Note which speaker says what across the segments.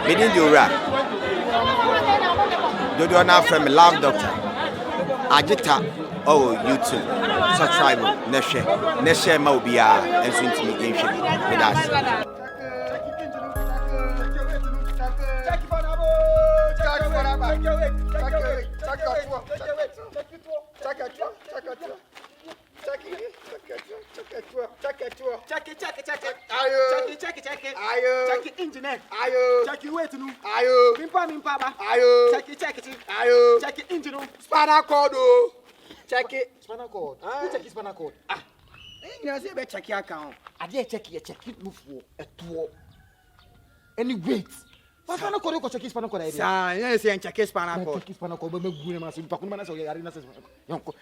Speaker 1: Meaning the ora. Do you now from Love Doctor? Ajita. Oh, YouTube. Subscribe. Neshe Maubia and soon to meet with us.
Speaker 2: Check it engineer. Check it wait no. Mimpa ba. Check it engine. Spinal cord. Check it spinal cord. You check it spinal cord. You say be check your account. I dey check it move for a tour. Any weight. Spinal cord ko check spinal cord. Sa, you say check spinal cord. Check spinal cord be gune ma so pa kun ma na so yare na so.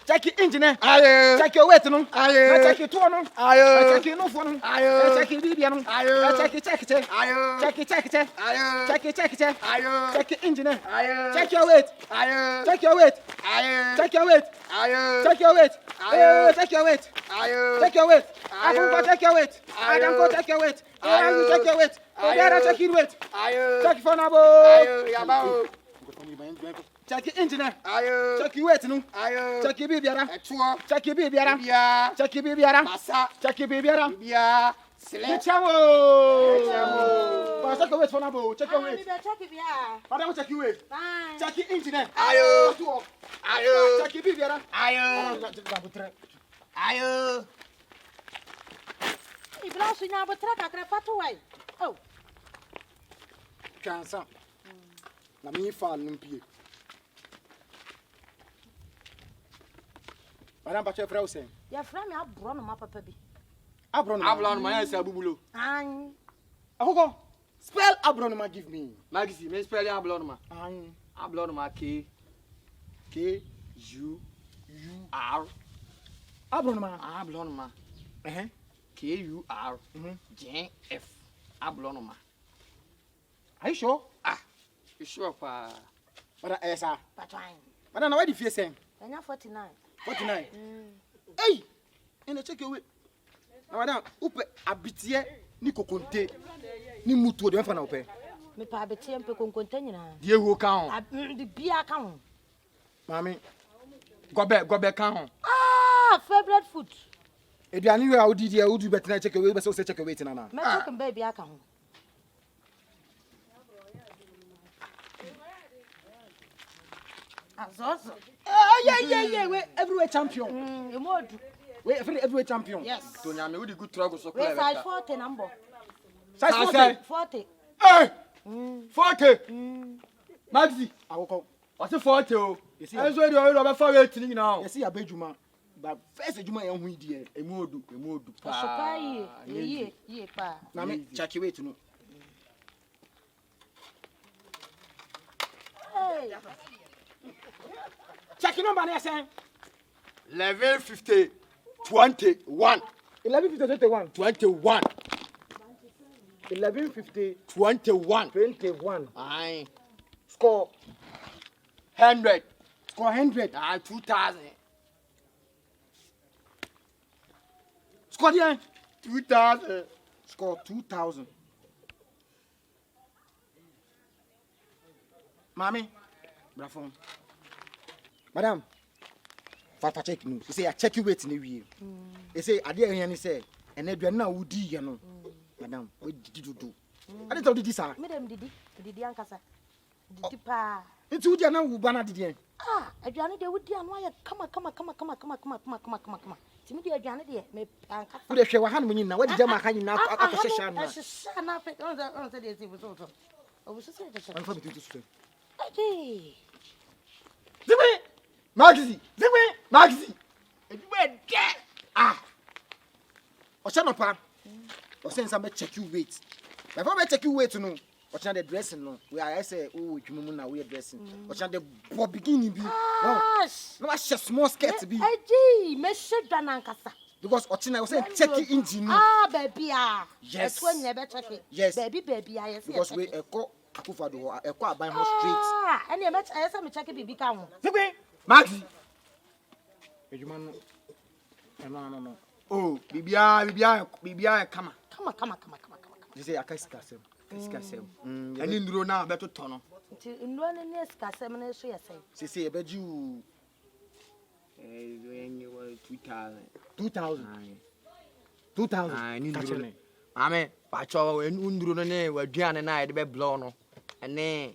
Speaker 2: Check it engineer. Check your weight no. Check it tour no. Check it no for no. Check it bibia no. Check it. Check it engineer. Check your weight. Check your weight. Check your weight. Check your weight. Check your weight. Check your weight. I don't check your weight. I don't go check your weight. Check your weight. Check your weight. Check for now. Check your engineer. Check your weight no. Check your baby ara. Check your baby ara. Check your baby ara. Check your baby ara. Select chamo. Check your weight for now. Check your weight.
Speaker 3: Check it yeah.
Speaker 2: Madam check your weight.
Speaker 3: Fine.
Speaker 2: Check your engineer. Check your baby ara.
Speaker 3: Ibra sunya botra kakra patuwai. Oh.
Speaker 2: Chansa. Na me fa numpie. Madam pa chefra usen.
Speaker 3: Ya fra me abro no ma papa bi.
Speaker 2: Abron ma yesa bubulo.
Speaker 3: An.
Speaker 2: Akoko. Spell abron ma give me.
Speaker 4: Maxi, me spell abron ma.
Speaker 2: An.
Speaker 4: Abron ma K U R.
Speaker 2: Abron ma.
Speaker 4: Abron ma. K U R J F. Abron ma.
Speaker 2: Are you sure?
Speaker 4: You sure pa?
Speaker 2: But esa.
Speaker 3: Patwan.
Speaker 2: But na why the fear say?
Speaker 3: Enya 49.
Speaker 2: 49. Hey. Ina check your way. Na madam, upe abitie ni kokonte. Ni mutu de fa na upe.
Speaker 3: Me pa betie mpe konkonta nyina.
Speaker 2: Die wo kan ho.
Speaker 3: De bia kan ho.
Speaker 2: Mami. Gobe kan ho.
Speaker 3: Favorite food.
Speaker 2: Eduani we awudi die awudi betina check your way be so say check your way tina na.
Speaker 3: Me check mbe bia kan ho. Azozo.
Speaker 2: Yeah. We everywhere champion.
Speaker 3: Emodu.
Speaker 2: We everywhere champion.
Speaker 3: Yes.
Speaker 4: To nyame we di good trouble so
Speaker 3: We
Speaker 4: clear.
Speaker 3: size 40 number.
Speaker 2: Size
Speaker 3: 40.
Speaker 2: Hey!
Speaker 4: 40. Maxi,
Speaker 2: Akoko.
Speaker 4: what's 40 o?
Speaker 2: You see,
Speaker 4: Enso e do be fa wait ni now.
Speaker 2: you see abejuma. But first ejuma yan hu die.
Speaker 4: Emodu pa.
Speaker 3: Sopai ye pa.
Speaker 2: Na me check your way to no.
Speaker 3: Hey.
Speaker 2: Check your number na say
Speaker 4: 1150 21
Speaker 2: 11:51.
Speaker 4: 21
Speaker 2: 11:50
Speaker 4: 21.
Speaker 2: 21.
Speaker 4: Aye.
Speaker 2: Score
Speaker 4: 100.
Speaker 2: score 100.
Speaker 4: 2000.
Speaker 2: Score there.
Speaker 4: 2000.
Speaker 2: Score 2000. Mami, bravo. Madam, Fata check no. You say I check you wait in the way. You say I dey here say and aduane na wodi ye no. Madam, we did do. I didn't tell you this sir.
Speaker 3: Me dem didi ankasa. Didi pa.
Speaker 2: Nti wodi na wo ba na didi en.
Speaker 3: Aduane de wodi anu aye kama. Timi de aduane de me ankasa.
Speaker 2: Wo de hwe wa han munyi na wadi jama kan nyina akosesha na.
Speaker 3: Akosesha na fe on say dey see wo so. O so say dey.
Speaker 2: An fa bitu so.
Speaker 3: Ade.
Speaker 2: Zime! Maxi! Edwe de. O cha no pa. O say nsa be check you weight. Before be check you weight no. O cha the dressing no. We are say dwumu na we dressing. O cha the beginning bi. No a small skirt bi.
Speaker 3: Aji, me shedwa na ankasa.
Speaker 2: Because o cha na o say check engine no.
Speaker 3: Baby
Speaker 2: Yes.
Speaker 3: Etwo nye be check.
Speaker 2: Yes.
Speaker 3: Baby yes.
Speaker 2: Because we eko akufado eko aban ho straight.
Speaker 3: And you met I say me check bibi ka ho.
Speaker 2: Zime! Maxi! Ejuma no. Oh, bibia kama.
Speaker 3: Come.
Speaker 2: You say akasika sem.
Speaker 4: Sikasem. Ani nduro na betoto no.
Speaker 3: Nti nnuro ne ne sikasem ne so yɛ sɛ.
Speaker 2: Sisi ebeju 2000. 2000.
Speaker 4: Ani nduro. Mame, pacho nduro no ne waduane na yɛde be blow no. Ene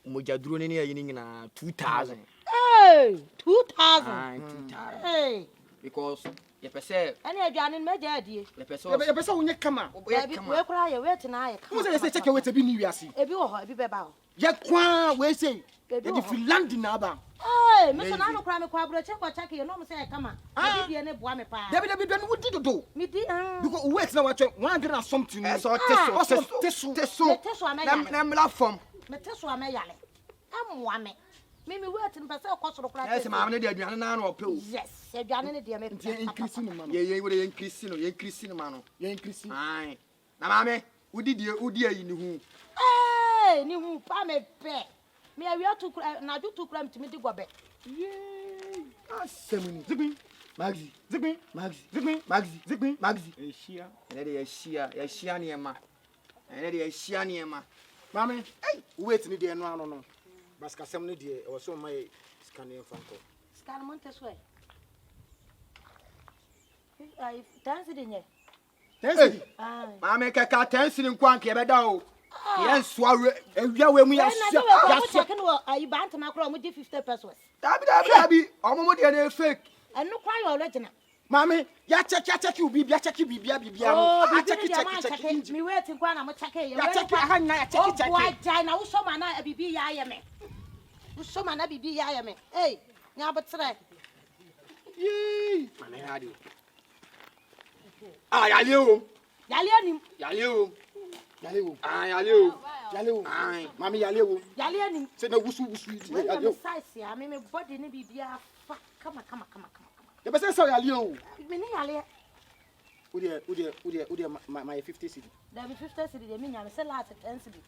Speaker 4: mojaduro ne ayi nyina 2000.
Speaker 3: Hey, 2000.
Speaker 4: 2000.
Speaker 3: Hey.
Speaker 4: Because you say
Speaker 3: Any aduane me gya adie.
Speaker 2: You pese wo nye kama.
Speaker 3: We kura ye wait na ye.
Speaker 2: Who say check wait be ni wiase.
Speaker 3: Ebi wo ho, ebi beba ho.
Speaker 2: Ye kwa we say. Ye di Finland na ba.
Speaker 3: Hey, me so na no kura me kwa bro check ye no me say kama. Ebi die ne boa me pa.
Speaker 2: Debi do no di dodo.
Speaker 3: Me di
Speaker 2: Because wait na watch 100 and something.
Speaker 4: So
Speaker 3: teso ameyale.
Speaker 4: Na mla form.
Speaker 3: Me teso ameyale. Amoa me. Me wait in pese okosoro kura.
Speaker 4: Yes, ma me de aduane na na opel.
Speaker 3: Yes, aduane ne de me.
Speaker 2: Increase no man.
Speaker 4: Ye we increase no man no.
Speaker 2: Ye increase.
Speaker 4: Ai. Na ma me udi ayi ni hu.
Speaker 3: Hey, ni hu pa me pe. Me awia to na ju to kura mtimi di gobe.
Speaker 2: Yay! Asemuni. Zigbi. Maxi. Zigbi. Maxi. Zigbi. Maxi. Zigbi. Maxi.
Speaker 4: Eshia. Ene de eshia ne ema. Ene de eshia ne ema.
Speaker 2: Mame, hey, wait ni de no ano no. Baska sem ni de o so my scanning fanko.
Speaker 3: Scan monte so e. Ai, dance de nye.
Speaker 2: Tensi.
Speaker 3: Ah.
Speaker 4: Mame kaka tensi ni kwa nke beda o. Ye nsoa awia we mu ya
Speaker 3: so. Ya check no ai bant na kro mo di 50 pesos.
Speaker 4: Dabi. Omo de na fake.
Speaker 3: Enu kwa your original.
Speaker 2: Mame, ya check you bibia bibia
Speaker 3: no.
Speaker 2: no.
Speaker 3: Check. Me wait kwa na mo check ye.
Speaker 2: Ya check ha nya ya check.
Speaker 3: Why jai na wo so ma na bibi ya ye me. Wo so ma na bibi ya ye me. Hey, nya botre.
Speaker 2: Yee.
Speaker 4: Mane hadi. Ah, yale o.
Speaker 3: Yale anim.
Speaker 4: Yale o.
Speaker 2: Yale wo.
Speaker 4: Ah, yale o.
Speaker 2: Yale wo.
Speaker 4: Ai.
Speaker 2: Mame yale wo.
Speaker 3: Yale anim.
Speaker 2: Se na wusu
Speaker 3: Yale wo. Size ya me body ne bibia fa kama.
Speaker 2: You pese say yale wo.
Speaker 3: Me ne yale.
Speaker 2: Udi my 50 cedi.
Speaker 3: There be 50 cedi dey me nya me say last 10 cedi.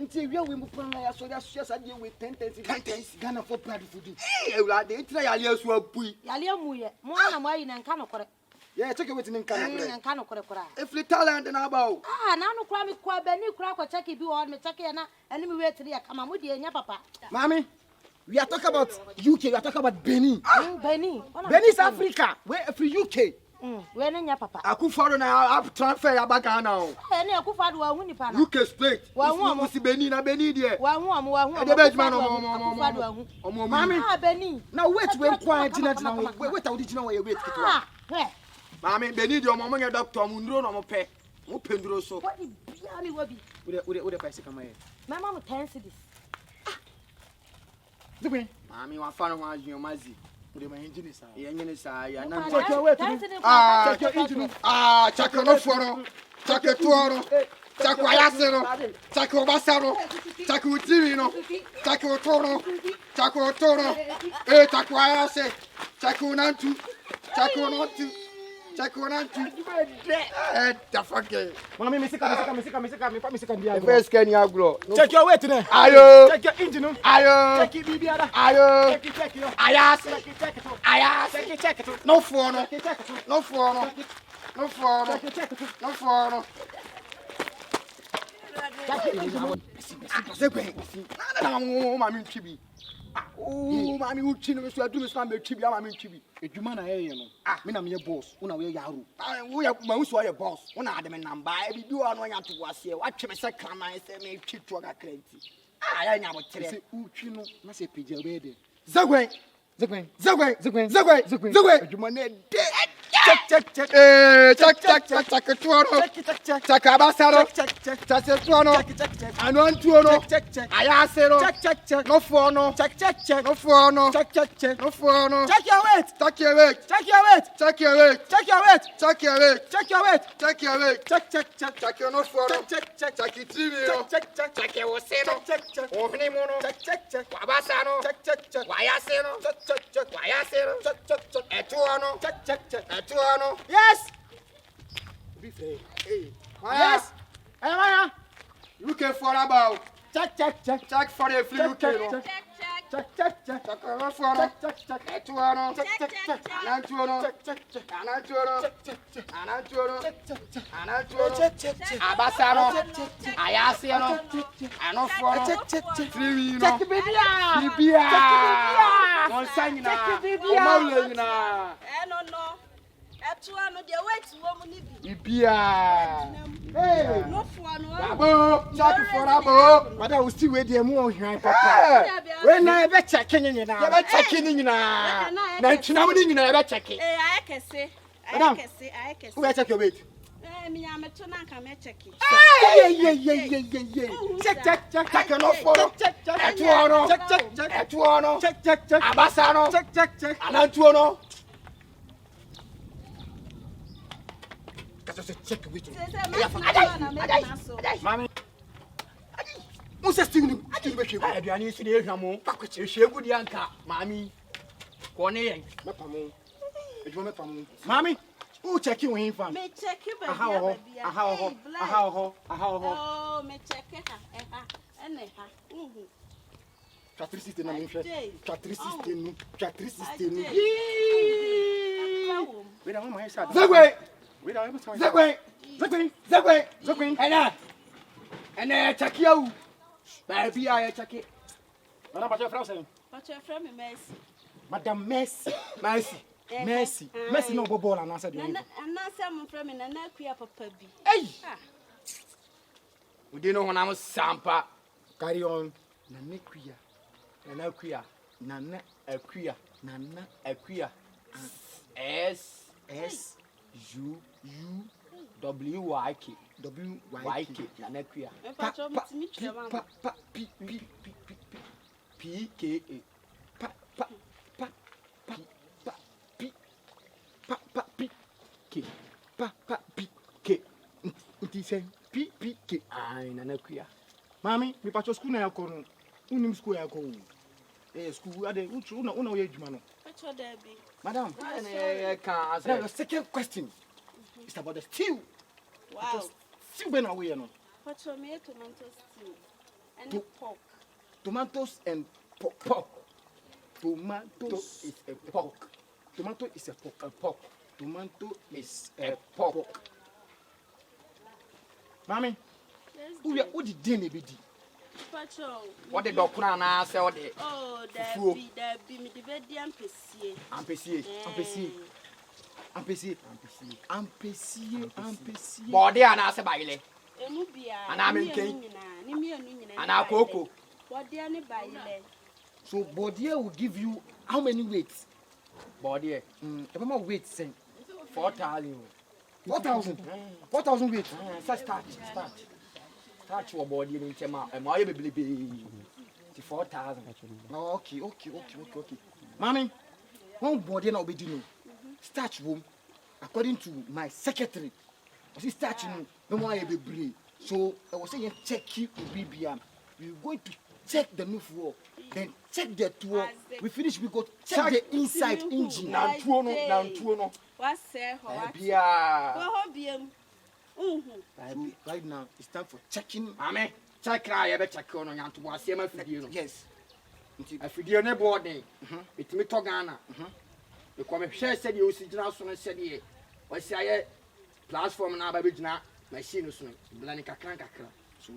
Speaker 2: Nti wi awe mu plan na ya so ya so de we 10 cedi. Ghana for proud food.
Speaker 4: Eh, Ewurade itira yale asu apui.
Speaker 3: Yale amu ye. Mo na mo ayi na nka no kore.
Speaker 2: Yeah, check wait in Ghana.
Speaker 3: Nka no kore kora.
Speaker 4: Ifli talent na ba o.
Speaker 3: Ah, na no kura me kwa bani kura ko check bi wo me check ye na eni me wait ya kama mo de enya papa.
Speaker 2: Mami, we are talking about UK, we are talking about Benin.
Speaker 3: Benin.
Speaker 2: Benin is Africa. Where free UK.
Speaker 3: We na nya papa.
Speaker 4: Akufado na up transfer ya back na o.
Speaker 3: Eh na akufado wa hu ni pa na.
Speaker 4: UK straight. Wa si Benin na Benin there.
Speaker 3: Wa hu am.
Speaker 4: E de be juma no
Speaker 3: Akufado wa hu.
Speaker 4: Omo
Speaker 2: Mami.
Speaker 3: Ah, Benin.
Speaker 2: Now wait when point na wait how did you know where wait kitwa.
Speaker 3: Ah, he.
Speaker 4: Mami Benin de omo nye doctor mu nduro no mo pe. Mo pe nduro so.
Speaker 3: What the bia me wa bi.
Speaker 2: Wo de price kama here.
Speaker 3: My mama 10 cedis.
Speaker 2: Zigwe.
Speaker 4: Mami wa fa no ho ajion mazi.
Speaker 2: Wo de my engine is.
Speaker 4: Ye nyene sa ya na.
Speaker 2: Check your weight.
Speaker 4: Ah,
Speaker 2: check your engine.
Speaker 4: Ah, check no foro. Check tuoro. Check ayasero. Check obasaro. Check utiri no. Check toro. Check toro. Eh, check ayase. Check unantu. Check unantu. Check unantu. Eh, the fuck.
Speaker 2: Mami, me sika dia.
Speaker 4: First can you agro.
Speaker 2: Check your weight there.
Speaker 4: Ayo.
Speaker 2: Check your engine.
Speaker 4: Ayo.
Speaker 2: Check it bibiara.
Speaker 4: Ayo.
Speaker 2: Check yo.
Speaker 4: Ayase.
Speaker 2: Check it.
Speaker 4: Ayase.
Speaker 2: Check it.
Speaker 4: No for no.
Speaker 2: Check it.
Speaker 4: No for no. No for no.
Speaker 2: Check it.
Speaker 4: No for no. Zegwe. Na mami ntwibi. Oh, mami uchi no so adu me so am ntwibi, mami ntwibi.
Speaker 2: Edwuma na ye no. Me na me boss, una we yaro.
Speaker 4: Wo ya ma so ye boss. Wo na ade me namba. E bi o no nya to wase. Wa twe me se kraman se me twi to ga krenti. Ah, ya nya bo tere.
Speaker 2: Se utwi no na se pija we de.
Speaker 4: Zegwe.
Speaker 2: Zegwen.
Speaker 4: Edwuma na de. Check. Check tuoro. Check abasaro. Check tuoro. Anu antuoro. Ayasero.
Speaker 2: Check.
Speaker 4: No for no.
Speaker 2: Check.
Speaker 4: No for no.
Speaker 2: Check.
Speaker 4: No for no.
Speaker 2: Check your weight.
Speaker 4: Check your weight.
Speaker 2: Check your weight.
Speaker 4: Check your weight.
Speaker 2: Check your weight.
Speaker 4: Check your weight.
Speaker 2: Check your weight.
Speaker 4: Check your weight.
Speaker 2: Check.
Speaker 4: Check your no for no.
Speaker 2: Check.
Speaker 4: Check it TV.
Speaker 2: Check.
Speaker 4: Check your waseno.
Speaker 2: Check.
Speaker 4: Ohne mono.
Speaker 2: Check.
Speaker 4: Wabasano.
Speaker 2: Check.
Speaker 4: Wayaseno.
Speaker 2: Check.
Speaker 4: Wayaseno.
Speaker 2: Check.
Speaker 4: Etuano.
Speaker 2: Check.
Speaker 4: Etuano.
Speaker 2: Yes.
Speaker 4: Be fair. Hey.
Speaker 2: Yes. Hey, Maya.
Speaker 4: Looking for about.
Speaker 2: Check.
Speaker 4: Check for the free UK.
Speaker 2: Check. check, check, check.
Speaker 4: Check your phone.
Speaker 2: Check, check, check.
Speaker 4: Etuano.
Speaker 2: Check, check, check.
Speaker 4: Anantuano.
Speaker 2: Check, check, check.
Speaker 4: Anantuano.
Speaker 2: Check, check, check.
Speaker 4: Anantuano.
Speaker 2: Check, check, check.
Speaker 4: Anantuano.
Speaker 2: Check, check, check.
Speaker 4: Abasano.
Speaker 2: Check, check, check.
Speaker 4: Ayasiano.
Speaker 2: Check,
Speaker 4: Anofuano.
Speaker 2: check, check, check.
Speaker 4: Free
Speaker 2: Check the baby.
Speaker 4: Bibia.
Speaker 2: Don't sign na.
Speaker 3: Check the baby.
Speaker 2: Omawle na.
Speaker 3: No. Etuano de wait wo mu ni bi.
Speaker 4: Bibia.
Speaker 2: Hey.
Speaker 3: No for no.
Speaker 4: Abo. Check for abo.
Speaker 2: Mother will still wait there more hwan papa. When na be check nyina.
Speaker 4: Ya be check ni nyina. Na ntuna mu ni nyina ya be check.
Speaker 3: Ayekese.
Speaker 2: Madam.
Speaker 3: Ayekese.
Speaker 2: Who will check your weight?
Speaker 3: Me am to na ka me check.
Speaker 2: Yeah. Check.
Speaker 4: Check no for.
Speaker 2: Check.
Speaker 4: Etuano.
Speaker 2: Check.
Speaker 4: Etuano.
Speaker 2: Check.
Speaker 4: Abasano.
Speaker 2: Check.
Speaker 4: Anantuano.
Speaker 2: Kaso check weight.
Speaker 4: Mami.
Speaker 2: Musa still be hwe.
Speaker 4: Aduane si de ehwamo. Ehwegu di anka. Mami. Ko ne yen.
Speaker 2: Mepamo. Ejuma mepamo. Mami, who check you in fam?
Speaker 3: Me check ba.
Speaker 2: Aha.
Speaker 3: Oh, me check ha. Ene ha.
Speaker 2: Chatricity na me hwe. Chatricity nu. Wait, I'm my side.
Speaker 4: Zegwe.
Speaker 2: Wait, I'm my side.
Speaker 4: Zegwe. Ena check you. Ba bia ya check.
Speaker 2: Madam Pacho Frau say.
Speaker 3: But your friend me Messi.
Speaker 2: Madam Messi.
Speaker 4: Mercy.
Speaker 2: Messi no go ball and answer the.
Speaker 3: And na say mo friend me na akua papa bi.
Speaker 2: Hey.
Speaker 4: We dey know when I'm sampa.
Speaker 2: Carry on.
Speaker 4: Nana akuya. S U W Y K. Nana akuya.
Speaker 3: Me pacho me timi twa ma.
Speaker 4: P K A.
Speaker 2: K. Nti say
Speaker 4: P K. Ai nana akuya.
Speaker 2: Mami, me pacho school na yakọ. Unim school yakọ. School ade una we adwuma no.
Speaker 3: Pacho there be.
Speaker 2: Madam,
Speaker 4: Can
Speaker 2: now the second question is about the stew.
Speaker 3: Wow.
Speaker 2: Stew ben away no.
Speaker 3: Pacho me tomato stew. And
Speaker 2: To-
Speaker 3: pork.
Speaker 2: Tomatoes and pork. Tomatoes
Speaker 4: is a pork.
Speaker 2: Tomato is a pork. Tomato is a
Speaker 4: pork.
Speaker 2: pork. Mami,
Speaker 3: Yes.
Speaker 2: who the dinner be di?
Speaker 3: Pacho.
Speaker 4: What the dokuna na say what the
Speaker 3: Oh,
Speaker 4: Fufuo.
Speaker 3: there be me the bedi ampesie.
Speaker 4: ampesie.
Speaker 2: Ampesi.
Speaker 4: Body ana say baile.
Speaker 3: Emu bia.
Speaker 4: Ana menken.
Speaker 3: Ni mienu nyina.
Speaker 4: Ana akoko.
Speaker 3: Body ani baile.
Speaker 2: So body will give you how many weights?
Speaker 4: Body
Speaker 2: The mama weight say
Speaker 4: 4,000.
Speaker 2: 4,000. 4,000 weight.
Speaker 4: Start your body in tema. Am I be believe 4,000.
Speaker 2: Okay. Mommy, one body now be no. Starch room, according to my secretary. I see starch no more be brave. So I was saying check you BBM. We're going to check the new floor, then check the tour. We finish, we go check the inside engine.
Speaker 4: Na tuo no.
Speaker 3: What say ho?
Speaker 4: Bia.
Speaker 3: Ho biem.
Speaker 2: Right now, it's time for checking.
Speaker 4: Mame, check cry e be check on yanto wase ma fidie no.
Speaker 2: Yes.
Speaker 4: Afidie ne boarding. Etimi to Ghana. E come hwe se de osi gina so no se de. Wasi aye platform na ba be gina machine so no. Blani kakran.
Speaker 2: So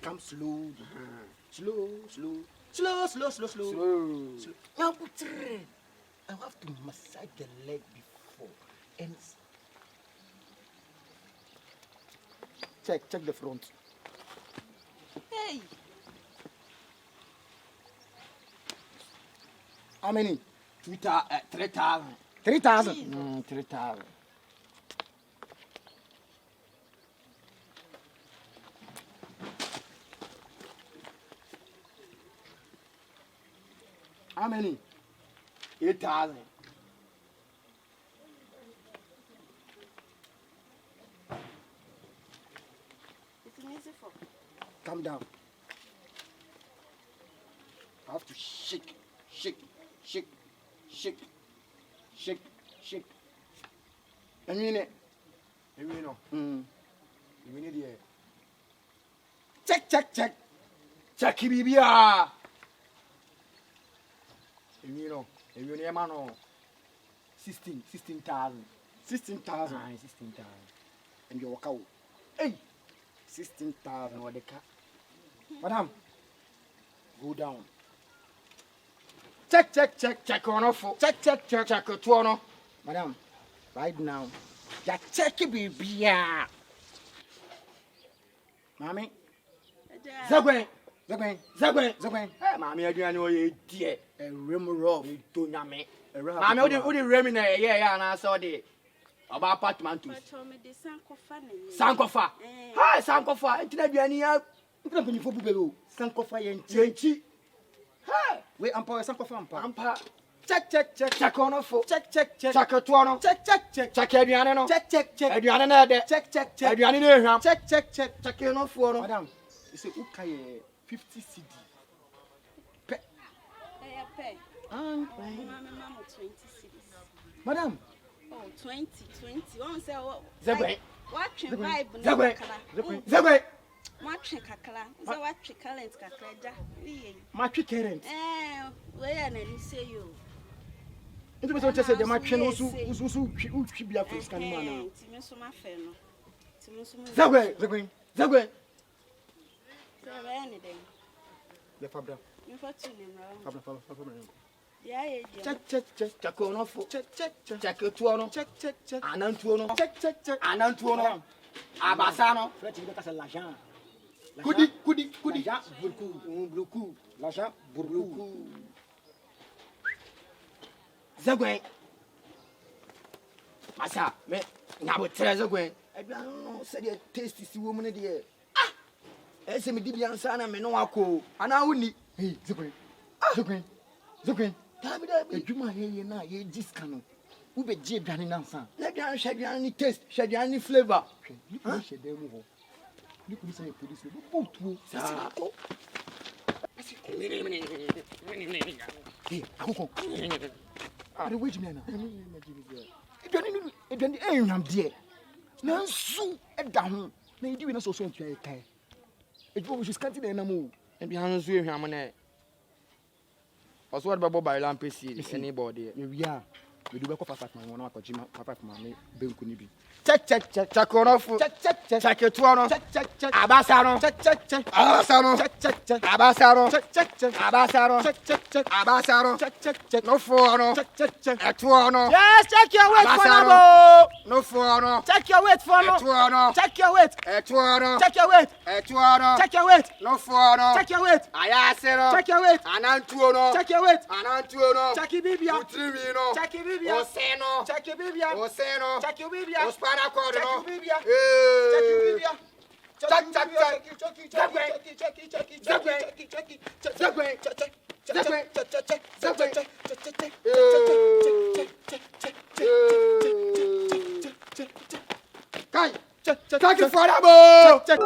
Speaker 2: come slow. Slow. Now put three. I have to massage the leg before. And check the front.
Speaker 3: Hey.
Speaker 2: How many?
Speaker 4: 3,000.
Speaker 2: 3,000.
Speaker 4: 3,000.
Speaker 2: How many?
Speaker 4: 8,000.
Speaker 3: It's easy for.
Speaker 2: Calm down. I have to shake. I mean it.
Speaker 4: Ewi no. Ewi ne de.
Speaker 2: Check.
Speaker 4: Check bibia.
Speaker 2: You know, man, 16,000. 16,000. 16,000. And you walk out. Hey, 16,000 or the car. Madam, go down. Check on off. Check to on. Madam, right now, just check it, baby. Yeah. Mommy, Zagwen. Hey, mommy, I don't know you, dear. A rim roll, don't you, me? Mammy, what did Remina? Yeah, and I saw the about apartment. Sankofa. Hi, Sankofa. It's not any up. It's not for Bubelo. Sankofa and Chenchi. Hi, wait, I'm power Sankofa. Ampa. Check on off. Check a tuano. Check Adriano. Check Adriana. Check Adriana. Check on for Madam. It's a Ukaye 50 CD. Madam.
Speaker 5: Oh, 20. One say what?
Speaker 2: Zagwe.
Speaker 5: Watching vibe.
Speaker 2: Zagwe.
Speaker 5: Watching kakala. Say watching current kakla.
Speaker 2: Match current.
Speaker 5: Where and you say you.
Speaker 2: It was what I said. The match also be a first kind man. Zagwe. The Fabra.
Speaker 5: You fortune him.
Speaker 2: Fabra.
Speaker 5: Yeah.
Speaker 2: Check on off. Check it to on. Check. Anantuono. Check. Anantuono. Abasano. Fletch because a l'agent. Kudi. Burku. L'agent burku. Zagwen. Masa, me na bo tre Zagwen. I don't know say the tasty woman there. Ah. Ese me di biansa na me no akọ. Ana woni. Hey, Zagwen. Dabi. Ejuma he na ye diska no. Wo be je aduane na nsa. Na aduane ni taste, aduane ni flavor. Ni ko she dem ho. Ni ko say police no potu. Sa. Hey, Akoko. Are we jina na? Aduane enwam de. Na nsu eda ho. Na idi we na so ntwa kai. Ejubo we scanty na mo.
Speaker 6: Aduane nsu ehwam na also, what about Bailan PC? Anybody?
Speaker 2: Yeah, we do back fast man. One of Jima, Papa, Mammy, Benkunibi.
Speaker 4: Check on off. Check it to on. Abasano. No for no. Yes, check your weight for no. No for no. Check your weight for no. Check your weight. Check your weight. Check your weight. No for no. Check your weight. Ayasero. Check your weight. Anantuono. Check your weight. Anantuono. Check your bibia. Utrivino. Check your bibia. Oseno. Check your bibia. Oseno. Check your bibia. Check your bibia. Check